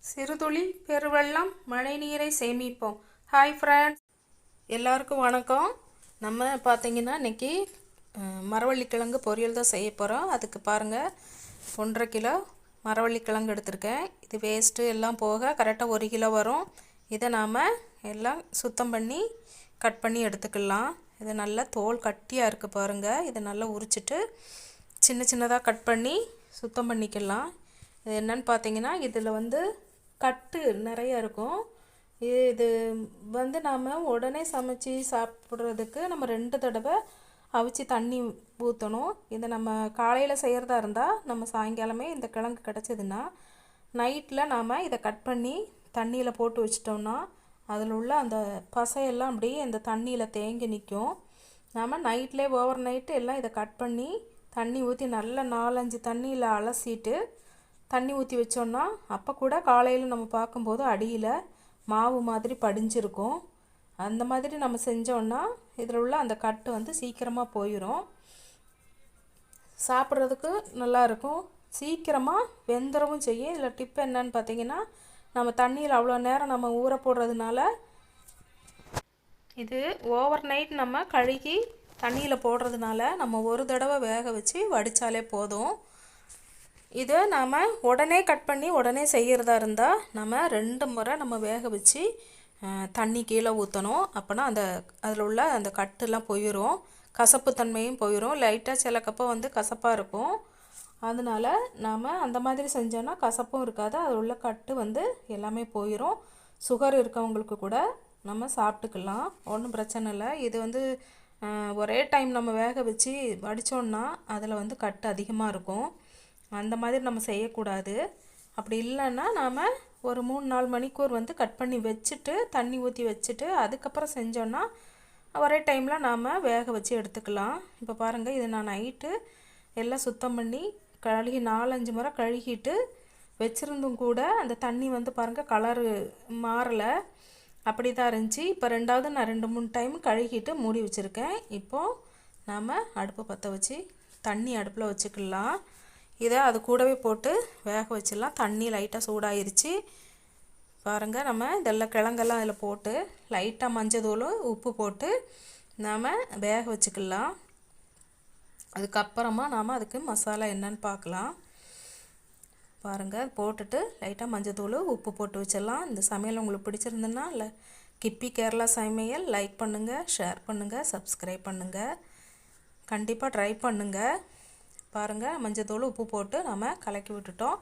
சிறுதுளி பெருவெள்ளம் மழைநீரை சேமிப்போம். ஹாய் ஃப்ரெண்ட்ஸ், எல்லாருக்கும் வணக்கம். நம்ம பார்த்தீங்கன்னா இன்றைக்கி மரவள்ளி கிழங்கு பொரியல் தான் செய்ய போகிறோம். அதுக்கு பாருங்கள், 1.5 கிலோ மரவள்ளி கிழங்கு எடுத்திருக்கேன். இது வேஸ்ட்டு எல்லாம் போக கரெக்டாக 1 கிலோ வரும். இதை நாம் எல்லாம் சுத்தம் பண்ணி கட் பண்ணி எடுத்துக்கலாம். இது நல்லா தோல் கட்டியாக இருக்குது பாருங்கள். இதை நல்லா உரிச்சிட்டு சின்ன சின்னதாக கட் பண்ணி சுத்தம் பண்ணிக்கலாம். இது என்னன்னு பார்த்தீங்கன்னா, இதில் கட்டு நிறைய இருக்கும். இது நாம் உடனே சமைச்சி சாப்பிட்றதுக்கு நம்ம 2 தடவை அவிச்சு தண்ணி ஊற்றணும். இதை நம்ம காலையில் செய்கிறதா இருந்தால் நம்ம சாயங்காலமே இந்த கிழங்கு கிடச்சிதுன்னா நைட்டில் நாம் இதை கட் பண்ணி தண்ணியில் போட்டு வச்சிட்டோம்னா அதில் உள்ள அந்த பசையெல்லாம் அப்படியே இந்த தண்ணியில் தேங்கி நிற்கும். நாம் நைட்லேயே ஓவர் நைட்டு எல்லாம் இதை கட் பண்ணி தண்ணி ஊற்றி நல்லா 4-5 தண்ணியில் அலசிட்டு தண்ணி ஊற்றி வச்சோன்னா அப்போ கூட காலையில் நம்ம பார்க்கும்போது அடியில் மாவு மாதிரி படிஞ்சிருக்கும். அந்த மாதிரி நம்ம செஞ்சோன்னா இதில் உள்ள அந்த கட்டு சீக்கிரமாக போயிடும். சாப்பிட்றதுக்கு நல்லாயிருக்கும், சீக்கிரமாக வெந்துடவும் செய்யும். இதில் டிப் என்னன்னு பார்த்தீங்கன்னா, நம்ம தண்ணியில் அவ்வளோ நேரம் நம்ம ஊற போடுறதுனால இது ஓவர் நைட் நம்ம கழுகி தண்ணியில் போடுறதுனால நம்ம ஒரு தடவை வேக வச்சு வடித்தாலே போதும். இதை நாம் உடனே கட் பண்ணி உடனே செய்கிறதா இருந்தால் நம்ம 2 முறை நம்ம வேக வச்சு தண்ணி கீழே ஊற்றணும். அப்போனா அதில் உள்ள அந்த கட்டுலாம் போயிடும், கசப்பு தன்மையும் போயிடும். லைட்டாக சிலக்கப்போ கசப்பாக இருக்கும். அதனால் நாம் அந்த மாதிரி செஞ்சோன்னா கசப்பும் இருக்காது, அதில் உள்ள கட்டு எல்லாமே போயிடும். சுகர் இருக்கவங்களுக்கு கூட நம்ம சாப்பிட்டுக்கலாம், ஒன்றும் பிரச்சனை இல்லை. இது ஒரே டைம் நம்ம வேக வச்சு வடித்தோன்னா அதில் கட்டு அதிகமாக இருக்கும். அந்த மாதிரி நம்ம செய்யக்கூடாது. அப்படி இல்லைன்னா நாம் ஒரு 3-4 மணிக்கூர் கட் பண்ணி வச்சுட்டு தண்ணி ஊற்றி வச்சுட்டு அதுக்கப்புறம் செஞ்சோன்னா ஒரே டைமில் நாம் வேக வச்சு எடுத்துக்கலாம். இப்போ பாருங்கள், இதை நான் நைட்டு எல்லாம் சுத்தம் பண்ணி கழுகி 4-5 முறை கழுகிட்டு வச்சுருந்தும் கூட அந்த தண்ணி பாருங்கள் கலரு மாறலை, அப்படி தான் இருந்துச்சு. இப்போ ரெண்டாவது நான் 2-3 டைம் கழுகிட்டு மூடி வச்சுருக்கேன். இப்போது நாம் அடுப்பை பற்ற வச்சு தண்ணி அடுப்பில் வச்சுக்கலாம். இதை அது கூடவே போட்டு வேக வச்சிடலாம். தண்ணி லைட்டாக சூடாயிருச்சு பாருங்கள். நம்ம இதெல்லாம் கிழங்கெல்லாம் அதில் போட்டு லைட்டாக மஞ்சத்தூள் உப்பு போட்டு நாம் வேக வச்சுக்கலாம். அதுக்கப்புறமா நாம் அதுக்கு மசாலா என்னன்னு பார்க்கலாம். பாருங்கள், போட்டுட்டு லைட்டாக மஞ்சத்தூள் உப்பு போட்டு வச்சிடலாம். இந்த சமையல் உங்களுக்கு பிடிச்சிருந்துன்னா இல்லை கிப்பி கேரளா சமையல் லைக் பண்ணுங்கள், ஷேர் பண்ணுங்கள், சப்ஸ்கிரைப் பண்ணுங்கள். கண்டிப்பாக ட்ரை பண்ணுங்கள். பாருங்கள், மஞ்சத்தூள் உப்பு போட்டு நம்ம கலக்கி விட்டுட்டோம்.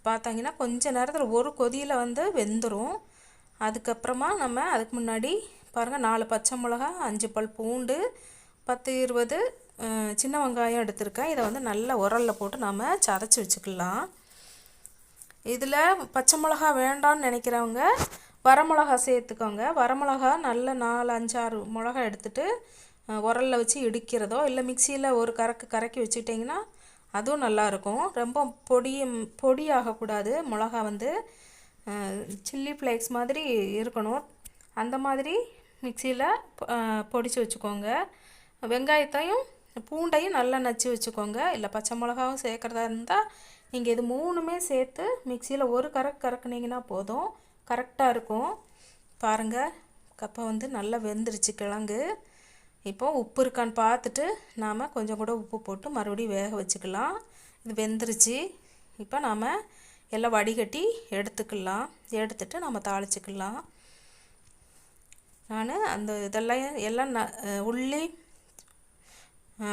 பார்த்தாங்கன்னா கொஞ்சம் நேரத்தில் ஒரு கொதியில் வெந்துடும். அதுக்கப்புறமா நம்ம அதுக்கு முன்னாடி பாருங்கள் 4 பச்சை மிளகா, 5 பல் பூண்டு, 10-20 சின்ன வெங்காயம் எடுத்திருக்கேன். இதை நல்லா உரலில் போட்டு நாம் சதைச்சி வச்சுக்கலாம். இதில் பச்சை மிளகா வேண்டான்னு நினைக்கிறவங்க வரமிளகா சேர்த்துக்கோங்க. வரமிளகா நல்ல 4-5-6 மிளகா எடுத்துகிட்டு உரலில் வச்சு இடிக்கிறதோ இல்லை மிக்சியில் ஒரு கறக்கி வச்சுட்டிங்கன்னா அதுவும் நல்லாயிருக்கும். ரொம்ப பொடியாகக்கூடாது. மிளகா சில்லி ஃப்ளேக்ஸ் மாதிரி இருக்கணும். அந்த மாதிரி மிக்சியில் பொடிச்சு வச்சுக்கோங்க. வெங்காயத்தையும் பூண்டையும் நல்லா நச்சு வச்சுக்கோங்க. இல்லை பச்சை மிளகாவும் சேர்க்குறதா இருந்தால் நீங்கள் இது 3மே சேர்த்து மிக்சியில் ஒரு கறக்குனிங்கன்னா போதும், கரெக்டாக இருக்கும். பாருங்கள், கப்பை நல்லா வெந்துருச்சு கிழங்கு. இப்போது உப்பு இருக்கான்னு பார்த்துட்டு நாம் கொஞ்சம் கூட உப்பு போட்டு மறுபடியும் வேக வச்சுக்கலாம். இது வெந்துருச்சு. இப்போ நாம் எல்லாம் வடிகட்டி எடுத்துக்கலாம். எடுத்துட்டு நம்ம தாளிச்சிக்கலாம். நான் அந்த எல்லாம் உள்ளி,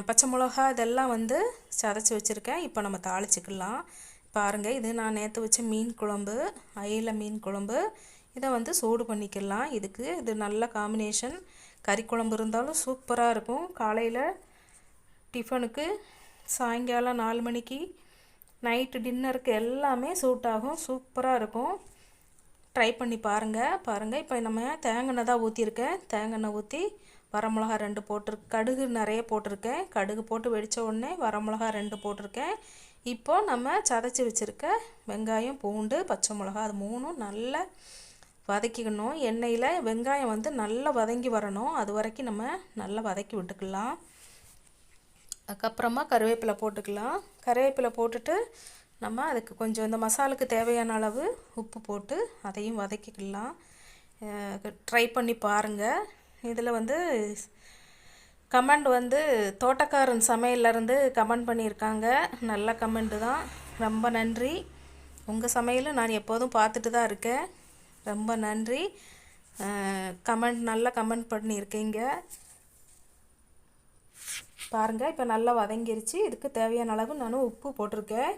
பச்சை மிளகா இதெல்லாம் சதைச்சி வச்சுருக்கேன். இப்போ நம்ம தாளிச்சிக்கலாம். பாருங்கள், இது நான் நேற்று வச்ச மீன் குழம்பு, அயில மீன் குழம்பு. இதை சூடு பண்ணிக்கலாம். இது நல்ல காம்பினேஷன். கறி குழம்பு இருந்தாலும் சூப்பராக இருக்கும். காலையில் டிஃபனுக்கு, சாயங்காலம் 4 மணிக்கு, நைட்டு டின்னருக்கு எல்லாமே சூட் ஆகும், சூப்பராக இருக்கும். ட்ரை பண்ணி பாருங்கள். இப்போ நம்ம தேங்காய் தான் ஊற்றிருக்கேன். தேங்காய் ஊற்றி வரமிளகா 2 போட்டிருக்கேன். கடுகு நிறைய போட்டிருக்கேன். கடுகு போட்டு வெடித்த உடனே வரமிளகா 2 போட்டிருக்கேன். இப்போது நம்ம சதைச்சி வச்சுருக்க வெங்காயம், பூண்டு, பச்சை மிளகா அது 3ம் நல்லா வதக்கிக்கணும். எண்ணெயில் வெங்காயம் நல்லா வதங்கி வரணும், அது வரைக்கும் நம்ம நல்லா வதக்கி விட்டுக்கலாம். அதுக்கப்புறமா கருவேப்பிலை போட்டுக்கலாம். கருவேப்பிலை போட்டுட்டு நம்ம அதுக்கு கொஞ்சம் இந்த மசாலுக்கு தேவையான அளவு உப்பு போட்டு அதையும் வதக்கிக்கலாம். ட்ரை பண்ணி பாருங்கள். இதில் வந்து கமெண்ட் வந்து தோட்டக்காரன் சமையல்லேருந்து கமெண்ட் பண்ணியிருக்காங்க. நல்ல கமெண்ட்டு தான், ரொம்ப நன்றி. உங்கள் சமையலும் நான் எப்போதும் பார்த்துட்டு தான் இருக்கேன். ரொம்ப நன்றி. நல்ல கமெண்ட் பண்ணியிருக்கீங்க. பாருங்கள், இப்போ நல்லா வதங்கிருச்சு. இதுக்கு தேவையான அளவு நான் உப்பு போட்டிருக்கேன்.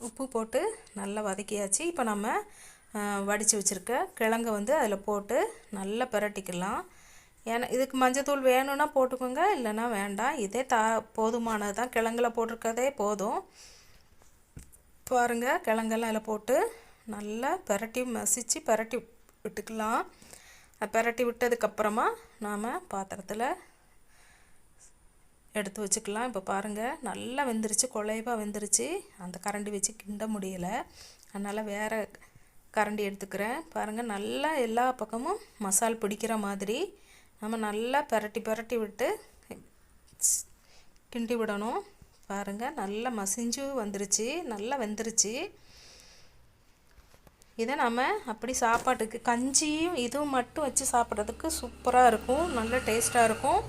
உப்பு போட்டு நல்லா வதக்கியாச்சு. இப்போ நம்ம வடித்து வச்சுருக்க கிழங்கை வந்து அதில் போட்டு நல்லா பிரட்டிக்கலாம். ஏன்னா இதுக்கு மஞ்சத்தூள் வேணும்னா போட்டுக்கோங்க, இல்லைன்னா வேண்டாம். இதே போதுமானது தான். கிழங்குல போட்டிருக்கதே போதும். பாருங்கள், கிழங்கெல்லாம் அதில் போட்டு நல்லா மசித்து பிரட்டி விட்டுக்கலாம். பிரட்டி விட்டதுக்கப்புறமா நாம் பாத்திரத்தில் எடுத்து வச்சுக்கலாம். இப்போ பாருங்கள், நல்லா வெந்துருச்சு, குழைவாக வெந்துருச்சு. அந்த கரண்டி வச்சு கிண்ட முடியலை, அதனால் வேறு கரண்டி எடுத்துக்கிறேன். பாருங்கள், நல்லா எல்லா பக்கமும் மசால் பிடிக்கிற மாதிரி நம்ம நல்லா பிரட்டி விட்டு கிண்டி விடணும். பாருங்கள், நல்லா மசிஞ்சு வந்துருச்சு, நல்லா வெந்துருச்சு. இதை நம்ம அப்படி சாப்பாட்டுக்கு கஞ்சியும் இதுவும் மட்டும் வச்சு சாப்பிட்றதுக்கு சூப்பராக இருக்கும், நல்ல டேஸ்ட்டாக இருக்கும்.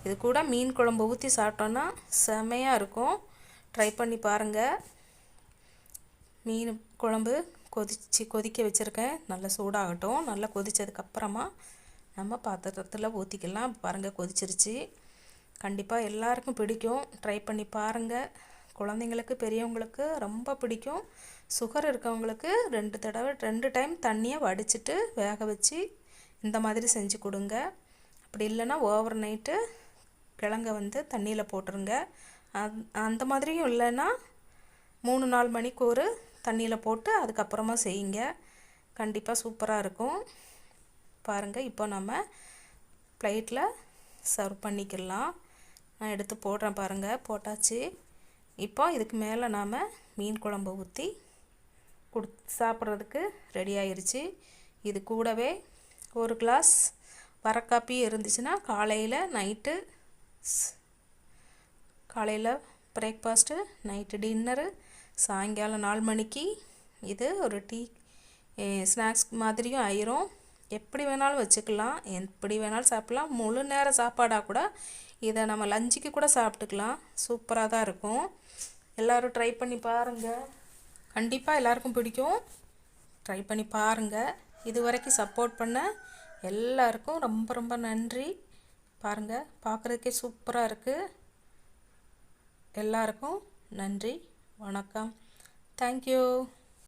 இது கூட மீன் குழம்பு ஊற்றி சாப்பிட்டோன்னா செமையாக இருக்கும். ட்ரை பண்ணி பாருங்கள். மீன் குழம்பு கொதிக்க வச்சுருக்கேன். நல்லா சூடாகட்டும். நல்லா கொதித்ததுக்கப்புறமா நம்ம பாத்திரத்தில் ஊற்றிக்கலாம். பாருங்கள், கொதிச்சிருச்சு. கண்டிப்பாக எல்லாருக்கும் பிடிக்கும். ட்ரை பண்ணி பாருங்கள். குழந்தைங்களுக்கு பெரியவங்களுக்கு ரொம்ப பிடிக்கும். சுகர் இருக்கவங்களுக்கு 2 டைம் தண்ணியை வடிச்சிட்டு வேக வச்சு இந்த மாதிரி செஞ்சு கொடுங்க. அப்படி இல்லைன்னா ஓவர் நைட்டு கிழங்க வந்து தண்ணியில் போட்டுருங்க. அந்த மாதிரியும் இல்லைன்னா 3-4 மணிக்கு ஒரு தண்ணியில் போட்டு அதுக்கப்புறமா செய்யுங்க. கண்டிப்பாக சூப்பராக இருக்கும். பாருங்கள், இப்போ நம்ம பிளேட்டில் சர்வ் பண்ணிக்கலாம். நான் எடுத்து போடுறேன். பாருங்கள், போட்டாச்சு. இப்போ இதுக்கு மேலே நாம் மீன் குழம்பு ஊற்றி சாப்பிட்றதுக்கு ரெடி ஆயிடுச்சு. இது கூடவே ஒரு கிளாஸ் வரக்காப்பி இருந்துச்சுன்னா காலையில் பிரேக்ஃபாஸ்ட்டு, நைட்டு டின்னரு, சாயங்காலம் 4 மணிக்கு இது ஒரு டீ ஸ்நாக்ஸ் மாதிரியும் ஆயிரும். எப்படி வேணாலும் வச்சுக்கலாம், எப்படி வேணாலும் சாப்பிட்லாம். முழு நேர சாப்பாடாக கூட இதை நம்ம லஞ்சுக்கு கூட சாப்பிட்டுக்கலாம். சூப்பராக தான் இருக்கும். எல்லோரும் ட்ரை பண்ணி பாருங்கள். கண்டிப்பாக எல்லாருக்கும் பிடிக்கும். ட்ரை பண்ணி பாருங்கள். இது வரைக்கும் சப்போர்ட் பண்ண எல்லாருக்கும் ரொம்ப ரொம்ப நன்றி. பாருங்கள், பார்க்குறதுக்கே சூப்பராக இருக்குது. எல்லாருக்கும் நன்றி, வணக்கம், தேங்க்யூ.